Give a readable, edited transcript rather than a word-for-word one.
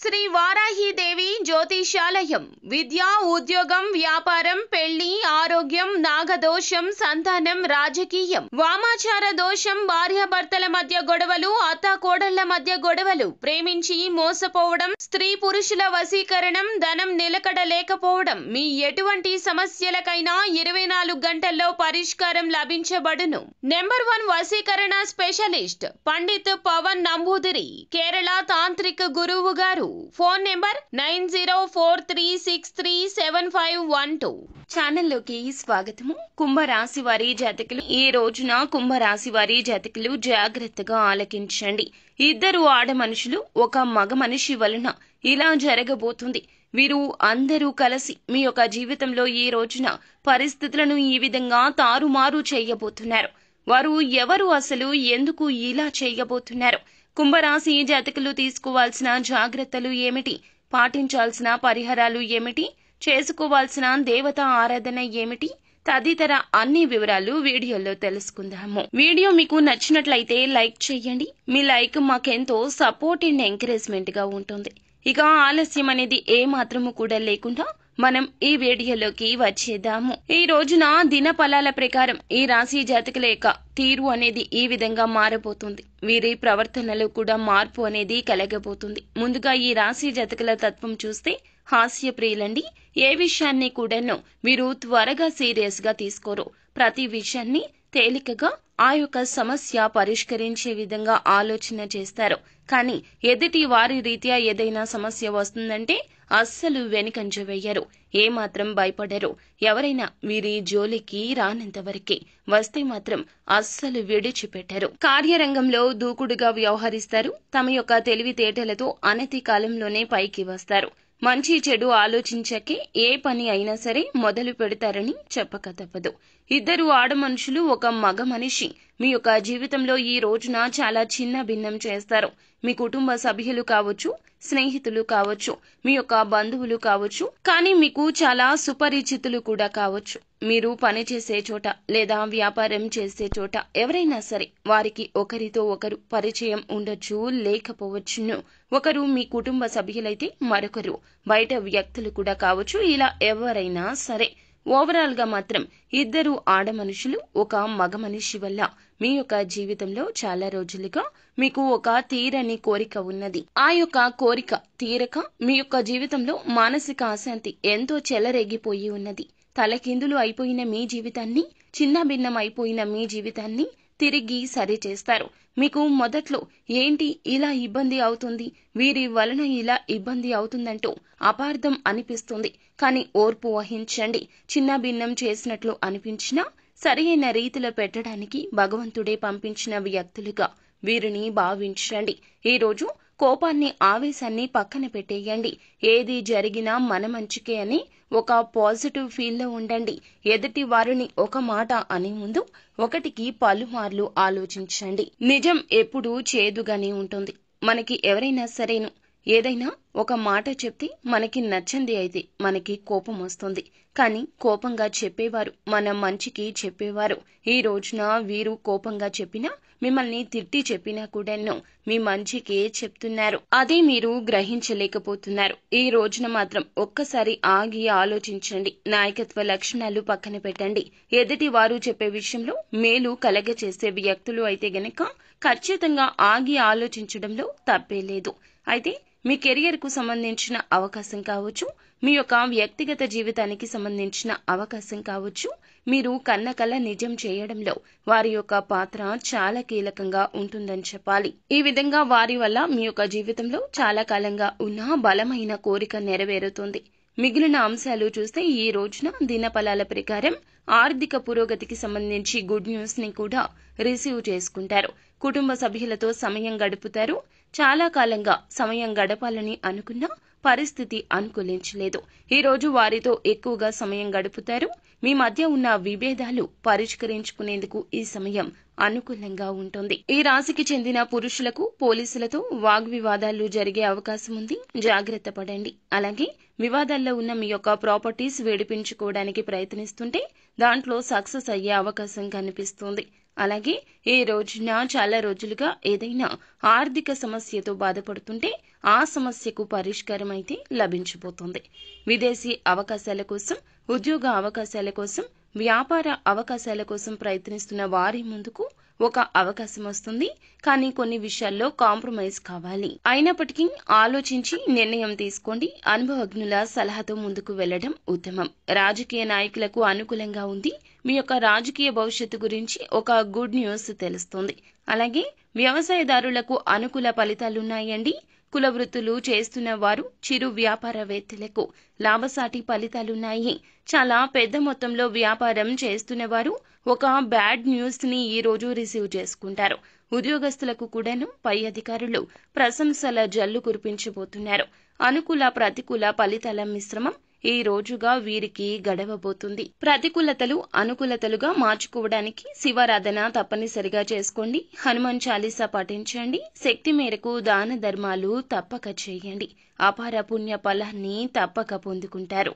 శ్రీ వారాహీదేవి జ్యోతిషాలయం విద్య, ఉద్యోగం, వ్యాపారం, పెళ్లి, ఆరోగ్యం, నాగదోషం, సంతానం, రాజకీయం, వామాచార దోషం, భార్యాభర్తల మధ్య గొడవలు, అత్తాకోడళ్ల మధ్య గొడవలు, ప్రేమించి మోసపోవడం, స్త్రీ పురుషుల వశీకరణం, ధనం నిలకడ లేకపోవడం, మీ ఎటువంటి సమస్యలకైనా 24 గంటల్లో పరిష్కారం లభించబడును. నెంబర్ 1 వశీకరణ స్పెషలిస్ట్ పండిత్ పవన్ నంబూదిరి, కేరళ తాంత్రిక గురువు గారు. Phone number 9043637512. ఛానల్లోకి స్వాగతము. కుంభరాశి వారి జాతకులు, ఈ రోజున కుంభరాశి వారి జాతకులు జాగ్రత్తగా ఆలకించండి. ఇద్దరు ఆడ మనుషులు ఒక మగ మనిషి వలన ఇలా జరగబోతుంది. వీరు అందరూ కలిసి మీ యొక్క జీవితంలో ఈ రోజున పరిస్థితులను ఈ విధంగా తారుమారు చేయబోతున్నారు. వారు ఎవరు, అసలు ఎందుకు ఇలా చేయబోతున్నారు? కుంభరాశి జాతకులు తీసుకోవాల్సిన జాగ్రత్తలు ఏమిటి? పాటించాల్సిన పరిహారాలు ఏమిటి? చేసుకోవాల్సిన దేవతా ఆరాధన ఏమిటి? తదితర అన్ని వివరాలు వీడియోలో తెలుసుకుందాము. వీడియో మీకు నచ్చినట్లయితే లైక్ చేయండి. మీ లైక్ మాకెంతో సపోర్ట్ అండ్ ఎంకరేజ్మెంట్ గా ఉంటుంది. ఇక ఆలస్యం అనేది ఏ మాత్రము కూడా లేకుండా మనం ఈ వీడియోలోకి వచ్చేద్దాము. ఈ రోజున దిన ఫలాల ప్రకారం ఈ రాశి జాతకుల యొక్క తీరు అనేది ఈ విధంగా మారబోతుంది. వీరి ప్రవర్తనలో కూడా మార్పు అనేది కలగబోతుంది. ముందుగా ఈ రాశి జాతకుల తత్వం చూస్తే హాస్యప్రియులండి. ఏ విషయాన్ని కూడాను వీరు త్వరగా సీరియస్ గా తీసుకోరు. ప్రతి విషయాన్ని తేలికగా ఆ యొక్క సమస్య పరిష్కరించే విధంగా ఆలోచన చేస్తారు. కానీ ఎదుటి వారి రీత్యా ఏదైనా సమస్య వస్తుందంటే అస్సలు వెనుకంజ వేయరు, ఏమాత్రం భయపడరు. ఎవరైనా వీరి జోలికి రానంతవరకే, వస్తే మాత్రం అస్సలు విడిచిపెట్టరు. కార్యరంగంలో దూకుడుగా వ్యవహరిస్తారు. తమ యొక్క తెలివితేటలతో అనతి కాలంలోనే పైకి వస్తారు. మంచి చెడు ఆలోచించకే ఏ పని అయినా సరే మొదలు పెడతారని చెప్పక తప్పదు. ఇద్దరు ఆడ మనుషులు ఒక మగ మనిషి మీ యొక్క జీవితంలో ఈ రోజున చాలా చిన్న భిన్నం చేస్తారు. మీ కుటుంబ సభ్యులు కావచ్చు, స్నేహితులు కావచ్చు, మీ యొక్క బంధువులు కావచ్చు, కానీ మీకు చాలా సుపరిచితులు కూడా కావచ్చు. మీరు పనిచేసే చోట లేదా వ్యాపారం చేసే చోట ఎవరైనా సరే వారికి ఒకరితో ఒకరు పరిచయం ఉండొచ్చు, లేకపోవచ్చును. ఒకరు మీ కుటుంబ సభ్యులైతే మరొకరు బయట వ్యక్తులు కూడా కావచ్చు. ఇలా ఎవరైనా సరే ఓవరాల్ గా మాత్రం ఇద్దరు ఆడ మనుషులు ఒక మగ మనిషి వల్ల మీ యొక్క జీవితంలో చాలా రోజులుగా మీకు ఒక తీరని కోరిక ఉన్నది. ఆ యొక్క కోరిక తీరక మీ యొక్క జీవితంలో మానసిక అశాంతి ఎంతో చెలరేగిపోయి ఉన్నది. తలకిందులు అయిపోయిన మీ జీవితాన్ని, చిన్న భిన్నం అయిపోయిన మీ జీవితాన్ని తిరిగి సరిచేస్తారు. మీకు మొదట్లో ఏంటి ఇలా ఇబ్బంది అవుతుంది, వీరి వలన ఇలా ఇబ్బంది అవుతుందంటూ అపార్థం అనిపిస్తుంది. కానీ ఓర్పు వహించండి. చిన్న భిన్నం చేసినట్లు అనిపించినా సరైన రీతిలో పెట్టడానికి భగవంతుడే పంపించిన వ్యక్తులుగా వీరిని భావించండి. ఈ రోజు కోపాన్ని, ఆవేశాన్ని పక్కన పెట్టేయండి. ఏది జరిగినా మన మంచికే అని ఒక పాజిటివ్ ఫీల్ లో ఉండండి. ఎదుటి వారిని ఒక మాట అనే ముందు ఒకటికి పలుమార్లు ఆలోచించండి. నిజం ఎప్పుడూ చేదుగానే ఉంటుంది. మనకి ఎవరైనా సరేను ఏదైనా ఒక మాట చెప్తే మనకి నచ్చంది అయితే మనకి కోపం వస్తుంది. కానీ కోపంగా చెప్పేవారు మన మంచికి చెప్పేవారు. ఈ రోజున వీరు కోపంగా చెప్పినా, మిమ్మల్ని తిట్టి చెప్పినా కూడాను మీ మంచికే చెప్తున్నారు. అదే మీరు గ్రహించలేకపోతున్నారు. ఈ రోజున మాత్రం ఒక్కసారి ఆగి ఆలోచించండి. నాయకత్వ లక్షణాలు పక్కన పెట్టండి. ఎదుటి వారు చెప్పే విషయంలో మేలు కలగచేసే వ్యక్తులు అయితే గనక ఖచ్చితంగా ఆగి ఆలోచించడంలో తప్పే లేదు. అయితే మీ కెరియర్ కు సంబంధించిన అవకాశం కావచ్చు, మీ యొక్క వ్యక్తిగత జీవితానికి సంబంధించిన అవకాశం కావచ్చు, మీరు కన్న కల నిజం చేయడంలో వారి యొక్క పాత్ర చాలా కీలకంగా ఉంటుందని చెప్పాలి. ఈ విధంగా వారి వల్ల మీ యొక్క జీవితంలో చాలా కాలంగా ఉన్న బలమైన కోరిక నెరవేరుతుంది. మిగిలిన అంశాలు చూస్తే ఈ రోజున దినఫలాల ప్రకారం ఆర్థిక పురోగతికి సంబంధించి గుడ్ న్యూస్ ని కూడా రిసీవ్ చేసుకుంటారు. కుటుంబ సభ్యులతో సమయం గడుపుతారు. చాలా కాలంగా సమయం గడపాలని అనుకున్నా పరిస్థితి అనుకూలించలేదు. ఈ రోజు వారితో ఎక్కువగా సమయం గడుపుతారు. మీ మధ్య ఉన్న విభేదాలు పరిష్కరించుకునేందుకు ఈ సమయం అనుకూలంగా ఉంటుంది. ఈ రాశికి చెందిన పురుషులకు పోలీసులతో వాగ్వివాదాలు జరిగే అవకాశం ఉంది. జాగ్రత్త పడండి. అలాగే వివాదాల్లో ఉన్న మీ యొక్క ప్రాపర్టీస్ విడిపించుకోవడానికి ప్రయత్నిస్తుంటే దాంట్లో సక్సెస్ అయ్యే అవకాశం కనిపిస్తుంది. అలాగే ఈ రోజున చాలా రోజులుగా ఏదైనా ఆర్థిక సమస్యతో బాధపడుతుంటే ఆ సమస్యకు పరిష్కారం అయితే లభించబోతోంది. విదేశీ అవకాశాల కోసం, ఉద్యోగ అవకాశాల కోసం, వ్యాపార అవకాశాల కోసం ప్రయత్నిస్తున్న వారి ముందుకు ఒక అవకాశం వస్తుంది. కానీ కొన్ని విషయాల్లో కాంప్రమైజ్ కావాలి. అయినప్పటికీ ఆలోచించి నిర్ణయం తీసుకోండి. అనుభవజ్ఞుల సలహాతో ముందుకు వెళ్లడం ఉత్తమం. రాజకీయ నాయకులకు అనుకూలంగా ఉంది. మీ యొక్క రాజకీయ భవిష్యత్తు గురించి ఒక గుడ్ న్యూస్ తెలుస్తుంది. అలాగే వ్యవసాయదారులకు అనుకూల ఫలితాలున్నాయండి. కుల వృత్తులు చేస్తున్న వారు, చిరు వ్యాపారవేత్తలకు లాభసాటి ఫలితాలున్నాయి. చాలా పెద్ద మొత్తంలో వ్యాపారం చేస్తున్న వారు ఒక బ్యాడ్ న్యూస్ ని ఈ రోజు రిసీవ్ చేసుకుంటారు. ఉద్యోగస్తులకు కూడాను పై అధికారులు ప్రశంసల జల్లు కురిపించబోతున్నారు. అనుకూల ప్రతికూల ఫలితాల మిశ్రమం ఈ రోజుగా వీరికి గడవబోతుంది. ప్రతికూలతలు అనుకూలతలుగా మార్చుకోవడానికి శివారాధన తప్పనిసరిగా చేసుకోండి. హనుమాన్ చాలీసా పఠించండి. శక్తి మేరకు దాన ధర్మాలు తప్పక చేయండి. అపార పుణ్య ఫలాన్ని తప్పక పొందుకుంటారు.